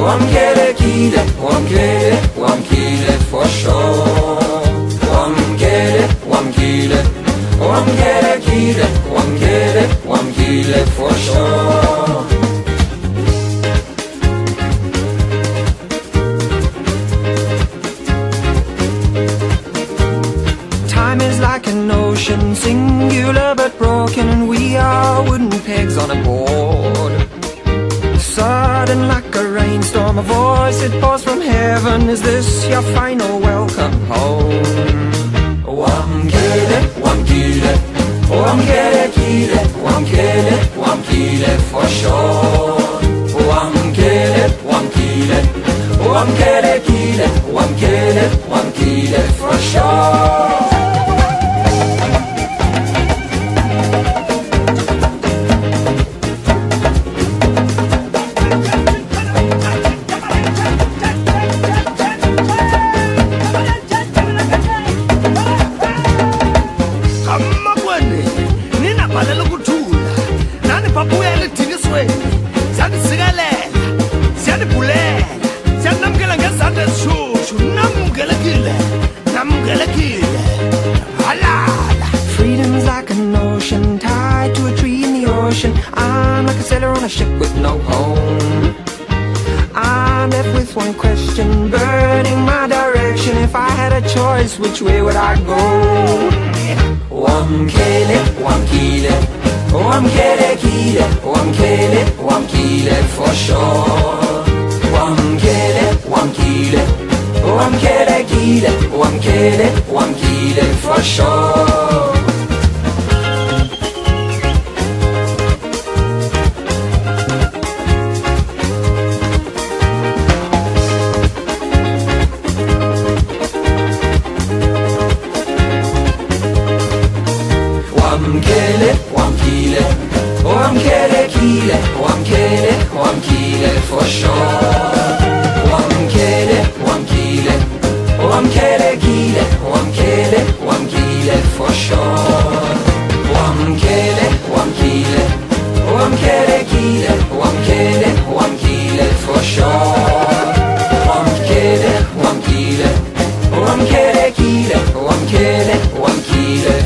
Oh, I'm get it, oh, I'm get it, oh, I'm get it for sure. Oh, I'm get it, oh, I'm get it, oh, I'm get it, oh, I'm get it, oh, I'm get it for sure. Time is like an ocean, singular but broken, and we are wooden pegs on a board. Sudden like a rainstorm, a voice it pours from heaven. Is this your final welcome home? Oh, I'm get it, oh, I'm get it, oh, I'm get it, oh, I'm get it, oh, I'm get it for sure. Oh, I'm get it, oh, I'm get it, oh, I'm get it, oh, I'm get it, oh, I'm get it for sure. Freedom's like an ocean tied to a tree in the ocean. I'm like a sailor on a ship with no home. I'm left with one question, burning my direction. If I had a choice, which way would I go? Oh, I'm get it, oh, I'm get it, oh, I'm get it, oh, I'm get it, oh, I'm get it for sure. Oh, I'm get it, oh, I'm get it, oh, I'm get it, oh, I'm get it, oh, I'm get it for sure. I'm get it, oh, I'm get it, oh, I'm get it, oh, I'm get it, oh, I'm get it for sure. Oh, I'm get it, oh, I'm get it, oh, I'm get it, oh, I'm get it, oh, I'm get it for sure. Oh, I'm get it, oh, I'm get it, oh, I'm get it, oh, I'm get it, oh, I'm get it for sure. Oh, I'm get it, oh, I'm get it, oh, I'm get it, oh, I'm get it, oh, I'm get it.